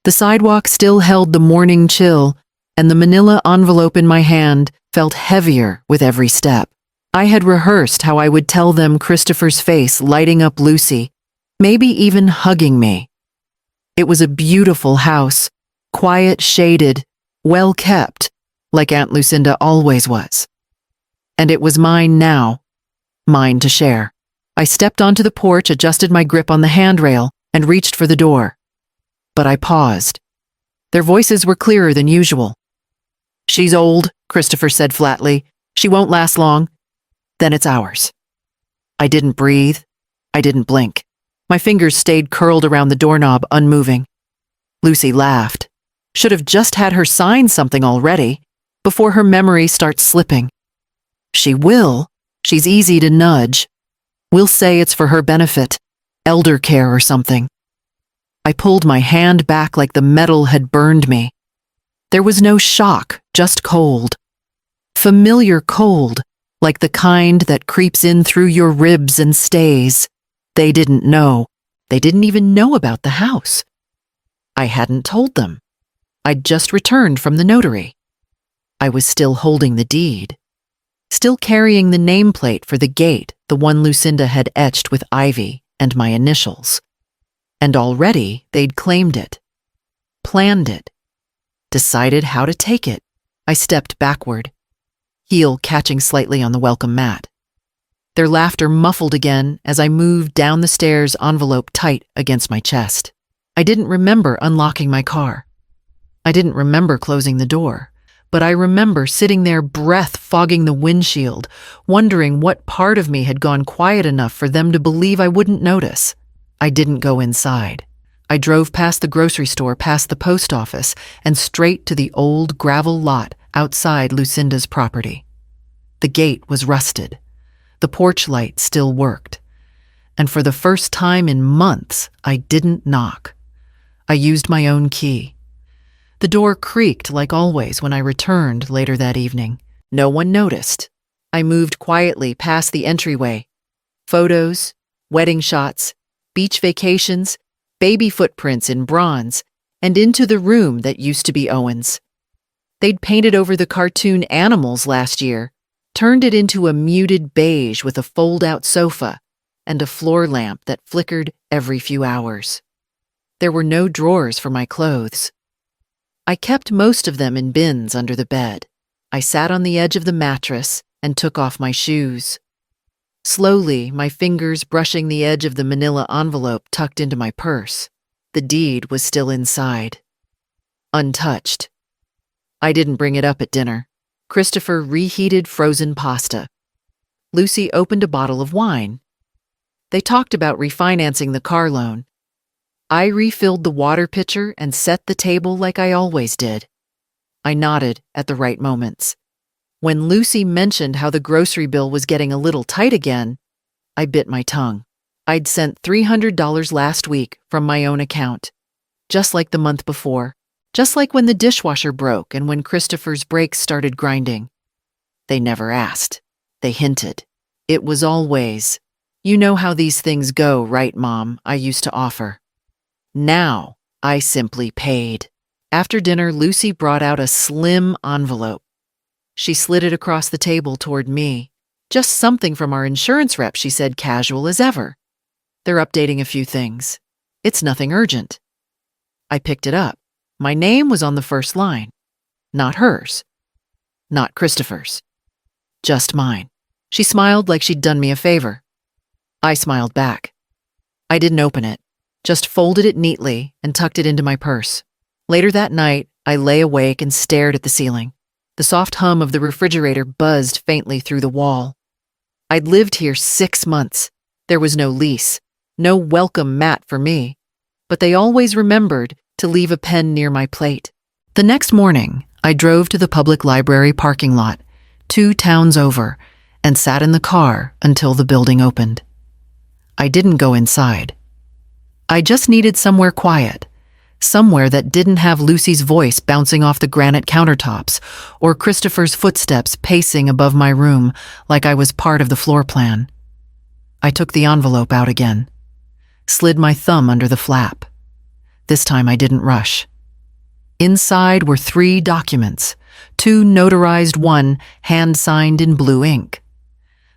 The sidewalk still held the morning chill, and the manila envelope in my hand felt heavier with every step. I had rehearsed how I would tell them Christopher's face lighting up Lucy, maybe even hugging me. It was a beautiful house, quiet, shaded, well kept, like Aunt Lucinda always was. And it was mine now, mine to share. I stepped onto the porch, adjusted my grip on the handrail, and reached for the door. But I paused. Their voices were clearer than usual. "She's old," Christopher said flatly. "She won't last long. Then it's ours." I didn't breathe. I didn't blink. My fingers stayed curled around the doorknob, unmoving. Lucy laughed. Should have just had her sign something already, before her memory starts slipping. She will. She's easy to nudge. We'll say it's for her benefit, elder care or something. I pulled my hand back like the metal had burned me. There was no shock, just cold. Familiar cold, like the kind that creeps in through your ribs and stays. They didn't know. They didn't even know about the house. I hadn't told them. I'd just returned from the notary. I was still holding the deed, still carrying the nameplate for the gate, the one Lucinda had etched with ivy and my initials. And already they'd claimed it, planned it, decided how to take it. I stepped backward, heel catching slightly on the welcome mat. Their laughter muffled again as I moved down the stairs, envelope tight against my chest. I didn't remember unlocking my car. I didn't remember closing the door, but I remember sitting there, breath fogging the windshield, wondering what part of me had gone quiet enough for them to believe I wouldn't notice. I didn't go inside. I drove past the grocery store, past the post office, and straight to the old gravel lot outside Lucinda's property. The gate was rusted. The porch light still worked. And for the first time in months, I didn't knock. I used my own key. The door creaked like always when I returned later that evening. No one noticed. I moved quietly past the entryway. Photos, wedding shots, beach vacations, baby footprints in bronze, and into the room that used to be Owen's. They'd painted over the cartoon animals last year, turned it into a muted beige with a fold-out sofa and a floor lamp that flickered every few hours. There were no drawers for my clothes. I kept most of them in bins under the bed. I sat on the edge of the mattress and took off my shoes. Slowly, my fingers brushing the edge of the manila envelope tucked into my purse. The deed was still inside, untouched. I didn't bring it up at dinner. Christopher reheated frozen pasta. Lucy opened a bottle of wine. They talked about refinancing the car loan. I refilled the water pitcher and set the table like I always did. I nodded at the right moments. When Lucy mentioned how the grocery bill was getting a little tight again, I bit my tongue. I'd sent $300 last week from my own account, just like the month before, just like when the dishwasher broke and when Christopher's brakes started grinding. They never asked. They hinted. It was always, "You know how these things go, right, Mom?" I used to offer. Now, I simply paid. After dinner, Lucy brought out a slim envelope. She slid it across the table toward me. "Just something from our insurance rep," she said, casual as ever. "They're updating a few things. It's nothing urgent." I picked it up. My name was on the first line. Not hers. Not Christopher's. Just mine. She smiled like she'd done me a favor. I smiled back. I didn't open it, just folded it neatly and tucked it into my purse. Later that night, I lay awake and stared at the ceiling. The soft hum of the refrigerator buzzed faintly through the wall. I'd lived here 6 months. There was no lease, no welcome mat for me, but they always remembered to leave a pen near my plate. The next morning, I drove to the public library parking lot, 2 towns over, and sat in the car until the building opened. I didn't go inside. I just needed somewhere quiet, somewhere that didn't have Lucy's voice bouncing off the granite countertops or Christopher's footsteps pacing above my room like I was part of the floor plan. I took the envelope out again, slid my thumb under the flap. This time I didn't rush. Inside were 3 documents, 2 notarized, 1 hand-signed in blue ink.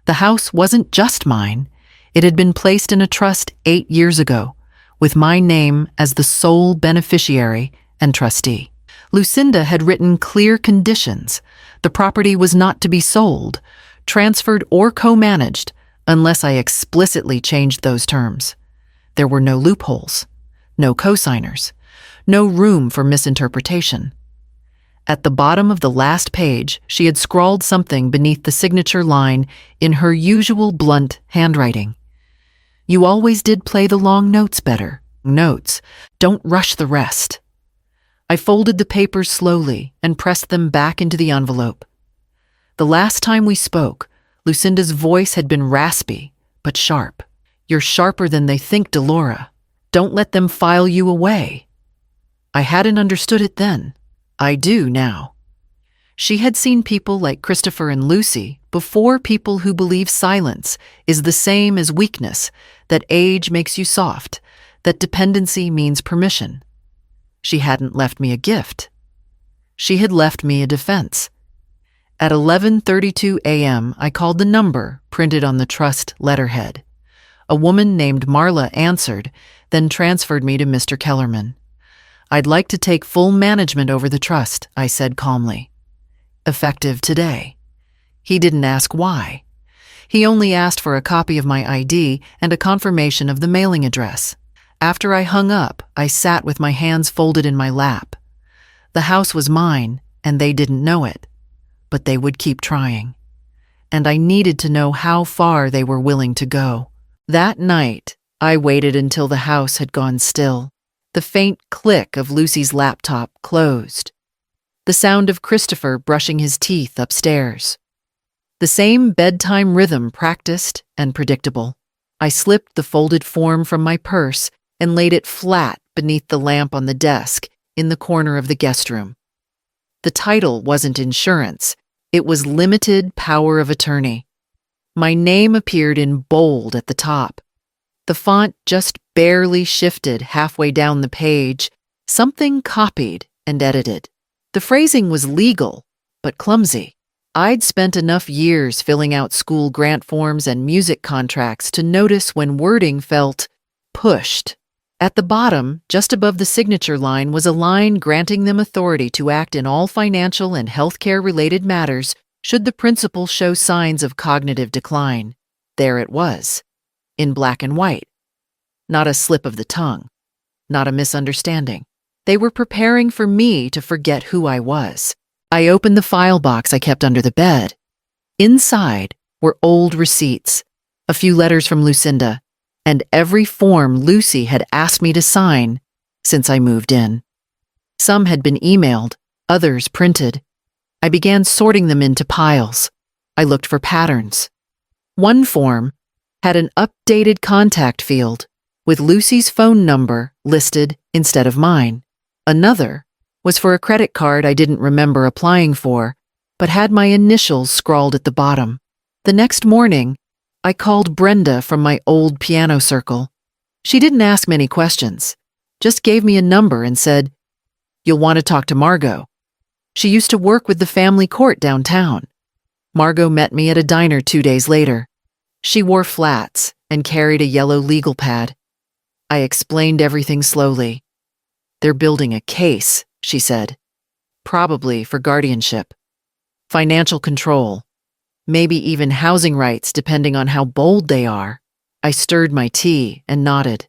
The house wasn't just mine. It had been placed in a trust 8 years ago, with my name as the sole beneficiary and trustee. Lucinda had written clear conditions. The property was not to be sold, transferred, or co-managed unless I explicitly changed those terms. There were no loopholes, no co-signers, no room for misinterpretation. At the bottom of the last page, she had scrawled something beneath the signature line in her usual blunt handwriting. "You always did play the long notes better. Notes. Don't rush the rest." I folded the papers slowly and pressed them back into the envelope. The last time we spoke, Lucinda's voice had been raspy, but sharp. "You're sharper than they think, Delora. Don't let them file you away." I hadn't understood it then. I do now. She had seen people like Christopher and Lucy before, people who believe silence is the same as weakness, that age makes you soft, that dependency means permission. She hadn't left me a gift. She had left me a defense. At 11:32 a.m., I called the number printed on the trust letterhead. A woman named Marla answered, then transferred me to Mr. Kellerman. "I'd like to take full management over the trust," I said calmly. "Effective today." He didn't ask why. He only asked for a copy of my ID and a confirmation of the mailing address. After I hung up, I sat with my hands folded in my lap. The house was mine, and they didn't know it. But they would keep trying. And I needed to know how far they were willing to go. That night, I waited until the house had gone still. The faint click of Lucy's laptop closed. The sound of Christopher brushing his teeth upstairs. The same bedtime rhythm, practiced and predictable. I slipped the folded form from my purse and laid it flat beneath the lamp on the desk in the corner of the guest room. The title wasn't insurance. It was limited power of attorney. My name appeared in bold at the top. The font just barely shifted halfway down the page, something copied and edited. The phrasing was legal, but clumsy. I'd spent enough years filling out school grant forms and music contracts to notice when wording felt pushed. At the bottom, just above the signature line, was a line granting them authority to act in all financial and healthcare-related matters should the principal show signs of cognitive decline. There it was, in black and white. Not a slip of the tongue, not a misunderstanding. They were preparing for me to forget who I was. I opened the file box I kept under the bed. Inside were old receipts, a few letters from Lucinda, and every form Lucy had asked me to sign since I moved in. Some had been emailed, others printed. I began sorting them into piles. I looked for patterns. One form had an updated contact field with Lucy's phone number listed instead of mine. Another was for a credit card I didn't remember applying for, but had my initials scrawled at the bottom. The next morning, I called Brenda from my old piano circle. She didn't ask many questions, just gave me a number and said, "You'll want to talk to Margot." She used to work with the family court downtown. Margot met me at a diner 2 days later. She wore flats and carried a yellow legal pad. I explained everything slowly. "They're building a case," she said. "Probably for guardianship, financial control, maybe even housing rights depending on how bold they are." I stirred my tea and nodded.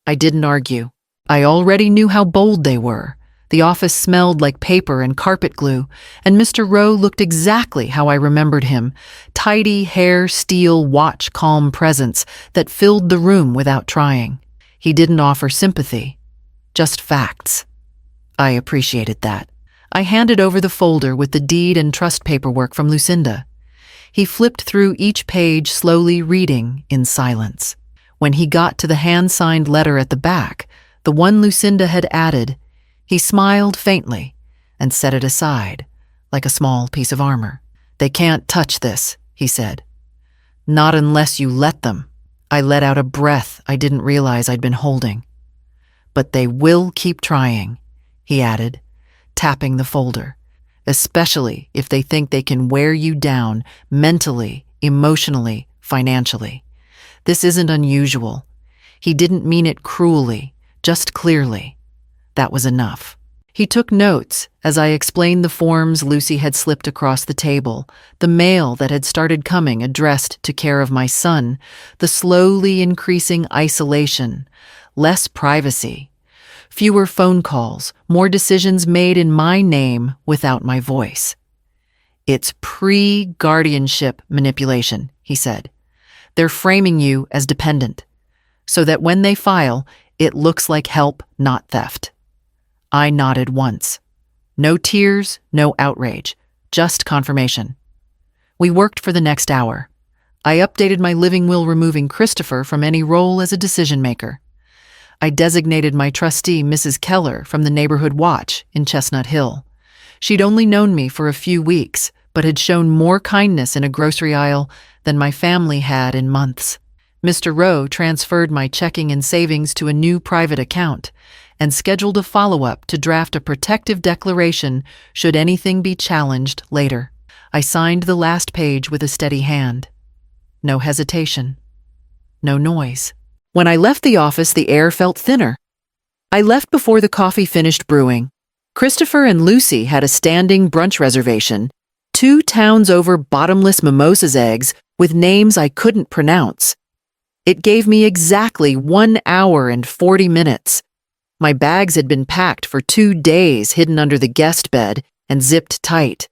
I didn't argue. I already knew how bold they were. The office smelled like paper and carpet glue, and Mr. Rowe looked exactly how I remembered him. Tidy hair, steel watch, calm presence that filled the room without trying. He didn't offer sympathy, just facts. I appreciated that. I handed over the folder with the deed and trust paperwork from Lucinda. He flipped through each page, slowly reading in silence. When he got to the hand-signed letter at the back, the one Lucinda had added, he smiled faintly and set it aside, like a small piece of armor. "They can't touch this," he said. "Not unless you let them." I let out a breath I didn't realize I'd been holding. "But they will keep trying," he added, tapping the folder, especially if they think they can wear you down mentally, emotionally, financially. This isn't unusual. He didn't mean it cruelly, just clearly. That was enough. He took notes as I explained the forms Lucy had slipped across the table, the mail that had started coming addressed to care of my son, the slowly increasing isolation, less privacy, fewer phone calls, more decisions made in my name without my voice. It's pre-guardianship manipulation, he said. They're framing you as dependent, so that when they file, it looks like help, not theft. I nodded once. No tears, no outrage, just confirmation. We worked for the next hour. I updated my living will, removing Christopher from any role as a decision maker. I designated my trustee, Mrs. Keller, from the Neighborhood Watch in Chestnut Hill. She'd only known me for a few weeks, but had shown more kindness in a grocery aisle than my family had in months. Mr. Rowe transferred my checking and savings to a new private account and scheduled a follow-up to draft a protective declaration should anything be challenged later. I signed the last page with a steady hand. No hesitation. No noise. When I left the office, the air felt thinner. I left before the coffee finished brewing. Christopher and Lucy had a standing brunch reservation, 2 towns over bottomless mimosas eggs with names I couldn't pronounce. It gave me exactly 1 hour and 40 minutes. My bags had been packed for 2 days, hidden under the guest bed and zipped tight.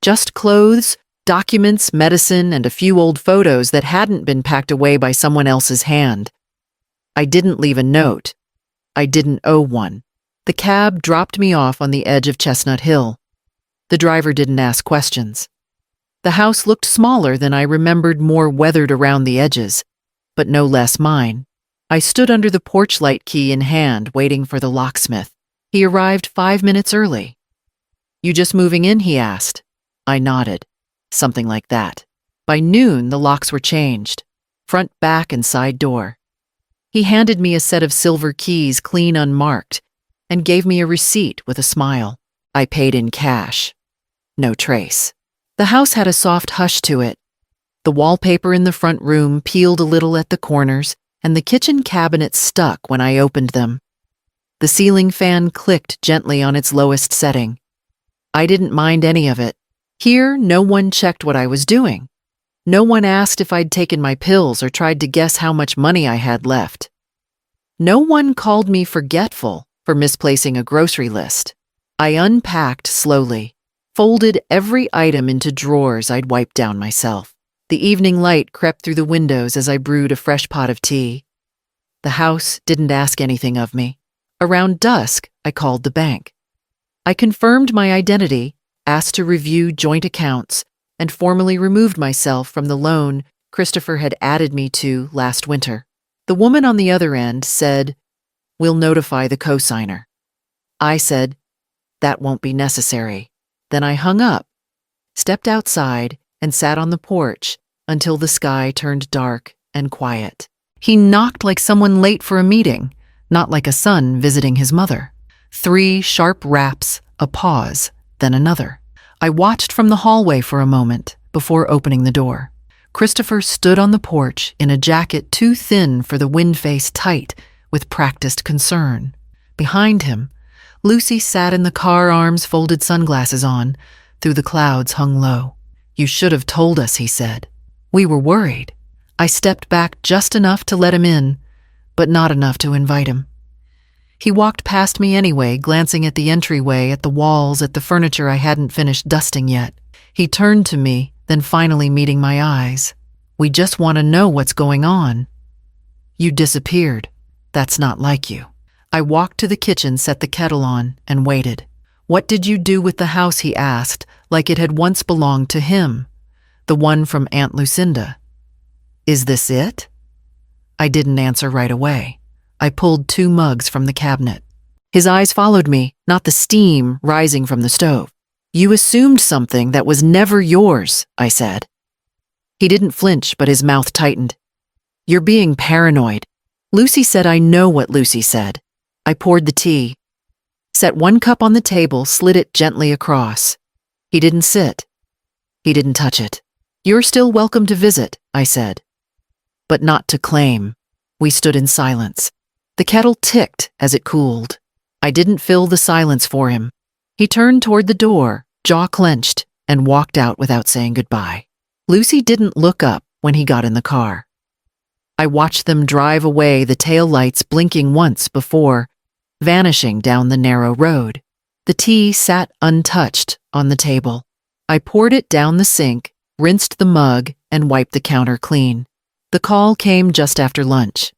Just clothes, documents, medicine, and a few old photos that hadn't been packed away by someone else's hand. I didn't leave a note. I didn't owe one. The cab dropped me off on the edge of Chestnut Hill. The driver didn't ask questions. The house looked smaller than I remembered, more weathered around the edges, but no less mine. I stood under the porch light, key in hand, waiting for the locksmith. He arrived 5 minutes early. "You just moving in?" he asked. I nodded. Something like that. By noon, the locks were changed. Front, back, and side door. He handed me a set of silver keys, clean unmarked, and gave me a receipt with a smile. I paid in cash. No trace. The house had a soft hush to it. The wallpaper in the front room peeled a little at the corners, and the kitchen cabinets stuck when I opened them. The ceiling fan clicked gently on its lowest setting. I didn't mind any of it. Here, no one checked what I was doing. No one asked if I'd taken my pills or tried to guess how much money I had left. No one called me forgetful for misplacing a grocery list. I unpacked slowly, folded every item into drawers I'd wiped down myself. The evening light crept through the windows as I brewed a fresh pot of tea. The house didn't ask anything of me. Around dusk, I called the bank. I confirmed my identity, asked to review joint accounts, and formally removed myself from the loan Christopher had added me to last winter. The woman on the other end said, "We'll notify the cosigner." I said, "That won't be necessary." Then I hung up, stepped outside, and sat on the porch until the sky turned dark and quiet. He knocked like someone late for a meeting, not like a son visiting his mother. 3 sharp raps, a pause, then another. I watched from the hallway for a moment before opening the door. Christopher stood on the porch in a jacket too thin for the wind face, tight with practiced concern. Behind him, Lucy sat in the car, arms folded, sunglasses on, through the clouds hung low. "You should have told us," he said. "We were worried." I stepped back just enough to let him in, but not enough to invite him. He walked past me anyway, glancing at the entryway, at the walls, at the furniture I hadn't finished dusting yet. He turned to me, then finally meeting my eyes. "We just want to know what's going on." "You disappeared. That's not like you." I walked to the kitchen, set the kettle on, and waited. "What did you do with the house?" he asked, like it had once belonged to him. "The one from Aunt Lucinda. Is this it?" I didn't answer right away. I pulled 2 mugs from the cabinet. His eyes followed me, not the steam rising from the stove. "You assumed something that was never yours," I said. He didn't flinch, but his mouth tightened. "You're being paranoid." Lucy said I know what Lucy said. I poured the tea. set one cup on the table, slid it gently across. He didn't sit. He didn't touch it. "You're still welcome to visit," I said. "But not to claim." We stood in silence. The kettle ticked as it cooled. I didn't fill the silence for him. He turned toward the door, jaw clenched, and walked out without saying goodbye. Lucy didn't look up when he got in the car. I watched them drive away, the tail lights blinking once before vanishing down the narrow road. The tea sat untouched on the table. I poured it down the sink, rinsed the mug, and wiped the counter clean. The call came just after lunch.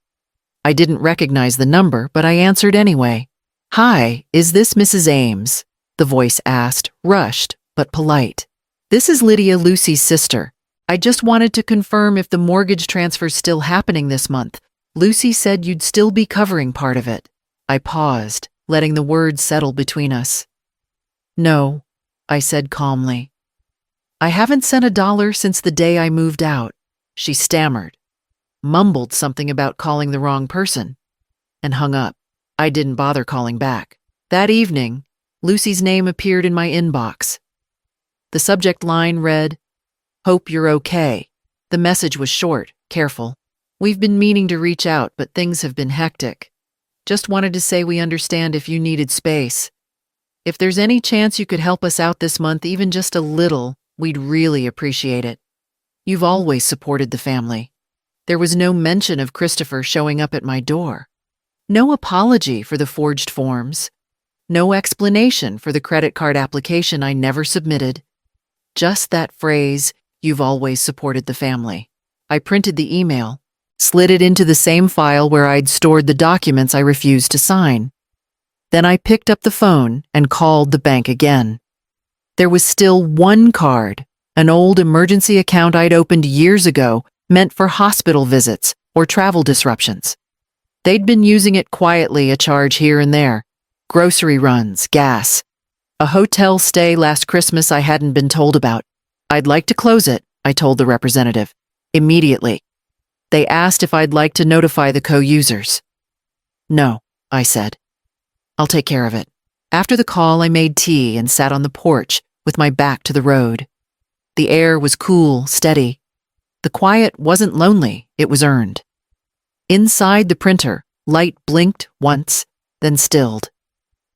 I didn't recognize the number, but I answered anyway. "Hi, is this Mrs. Ames?" the voice asked, rushed but polite. "This is Lydia, Lucy's sister. I just wanted to confirm if the mortgage transfer's still happening this month. Lucy said you'd still be covering part of it." I paused, letting the words settle between us. "No," I said calmly. "I haven't sent $1 since the day I moved out." She stammered, mumbled something about calling the wrong person, and hung up. I didn't bother calling back. That evening, Lucy's name appeared in my inbox. The subject line read, "Hope you're okay." The message was short, careful. "We've been meaning to reach out, but things have been hectic. Just wanted to say we understand if you needed space. If there's any chance you could help us out this month, even just a little, we'd really appreciate it. You've always supported the family." There was no mention of Christopher showing up at my door. No apology for the forged forms. No explanation for the credit card application I never submitted. Just that phrase, "You've always supported the family." I printed the email, slid it into the same file where I'd stored the documents I refused to sign. Then I picked up the phone and called the bank again. There was still one card, an old emergency account I'd opened years ago, meant for hospital visits or travel disruptions. They'd been using it quietly, a charge here and there, grocery runs, gas. A hotel stay last Christmas I hadn't been told about. "I'd like to close it," I told the representative. "Immediately." They asked if I'd like to notify the co-users. "No," I said. "I'll take care of it." After the call, I made tea and sat on the porch with my back to the road. The air was cool, steady. The quiet wasn't lonely, it was earned. Inside the printer, light blinked once, then stilled.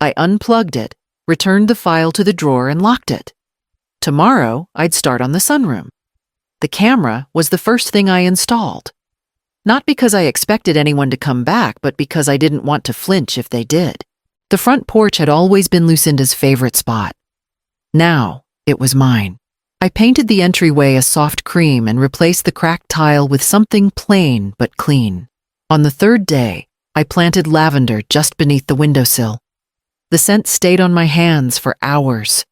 I unplugged it, returned the file to the drawer, and locked it. Tomorrow, I'd start on the sunroom. The camera was the first thing I installed. Not because I expected anyone to come back, but because I didn't want to flinch if they did. The front porch had always been Lucinda's favorite spot. Now, it was mine. I painted the entryway a soft cream and replaced the cracked tile with something plain but clean. On the third day, I planted lavender just beneath the windowsill. The scent stayed on my hands for hours.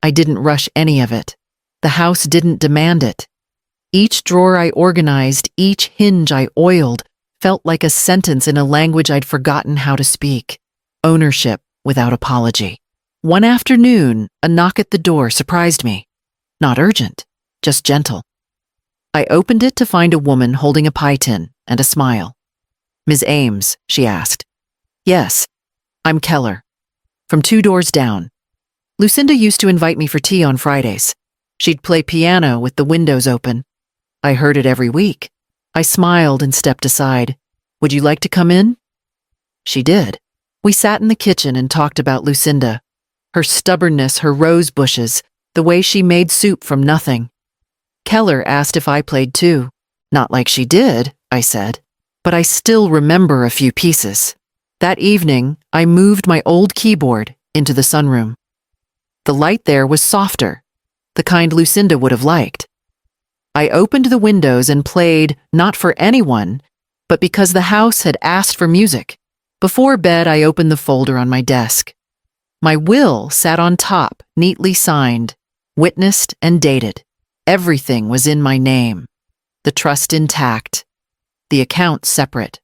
I didn't rush any of it. The house didn't demand it. Each drawer I organized, each hinge I oiled, felt like a sentence in a language I'd forgotten how to speak. Ownership without apology. One afternoon, a knock at the door surprised me. Not urgent, just gentle. I opened it to find a woman holding a pie tin and a smile. "Ms. Ames," she asked. "Yes, I'm Keller. From 2 doors down. Lucinda used to invite me for tea on Fridays. She'd play piano with the windows open. I heard it every week." I smiled and stepped aside. "Would you like to come in?" She did. We sat in the kitchen and talked about Lucinda. Her stubbornness, her rose bushes, the way she made soup from nothing. Keller asked if I played too. "Not like she did," I said, "but I still remember a few pieces." That evening, I moved my old keyboard into the sunroom. The light there was softer, the kind Lucinda would have liked. I opened the windows and played, not for anyone, but because the house had asked for music. Before bed, I opened the folder on my desk. My will sat on top, neatly signed, witnessed and dated. Everything was in my name. The trust intact. The account separate.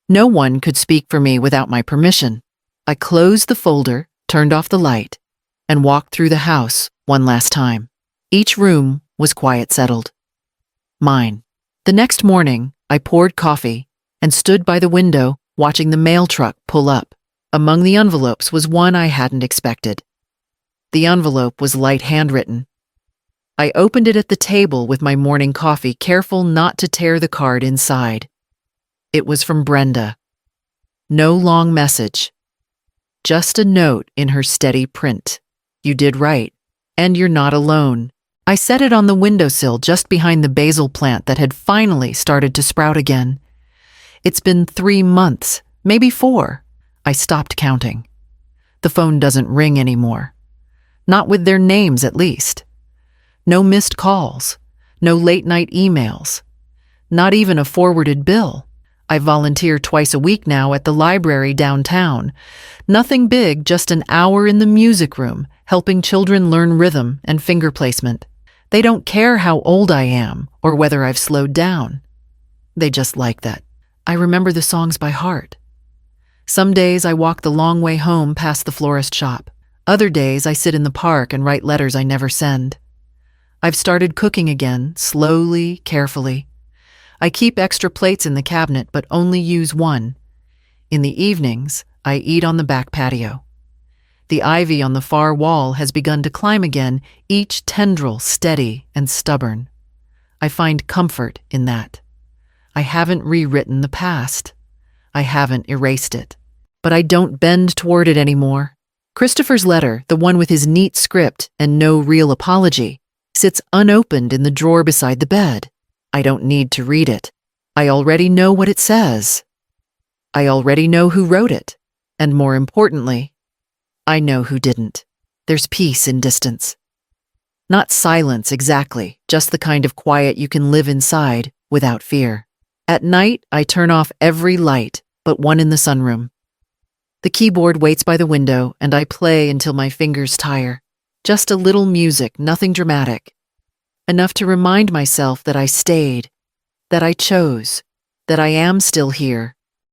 No one could speak for me without my permission. I closed the folder, turned off the light, and walked through the house one last time. Each room was quiet settled. Mine. The next morning, I poured coffee and stood by the window watching the mail truck pull up. Among the envelopes was one I hadn't expected. The envelope was light handwritten. I opened it at the table with my morning coffee, careful not to tear the card inside. It was from Brenda. No long message. Just a note in her steady print. You did right, and you're not alone. I set it on the windowsill just behind the basil plant that had finally started to sprout again. It's been 3 months, maybe 4. I stopped counting. The phone doesn't ring anymore. Not with their names, at least. No missed calls. No late-night emails. Not even a forwarded bill. I volunteer twice a week now at the library downtown. Nothing big, just an hour in the music room, helping children learn rhythm and finger placement. They don't care how old I am or whether I've slowed down. They just like that. I remember the songs by heart. Some days I walk the long way home past the florist shop. Other days I sit in the park and write letters I never send. I've started cooking again, slowly, carefully. I keep extra plates in the cabinet, but only use one. In the evenings, I eat on the back patio. The ivy on the far wall has begun to climb again, each tendril steady and stubborn. I find comfort in that. I haven't rewritten the past. I haven't erased it. But I don't bend toward it anymore. Christopher's letter, the one with his neat script and no real apology, sits unopened in the drawer beside the bed. I don't need to read it. I already know what it says. I already know who wrote it. And more importantly, I know who didn't. There's peace in distance. Not silence exactly, just the kind of quiet you can live inside without fear. At night, I turn off every light but one in the sunroom. The keyboard waits by the window, and I play until my fingers tire. Just a little music, nothing dramatic. Enough to remind myself that I stayed, that I chose, that I am still here,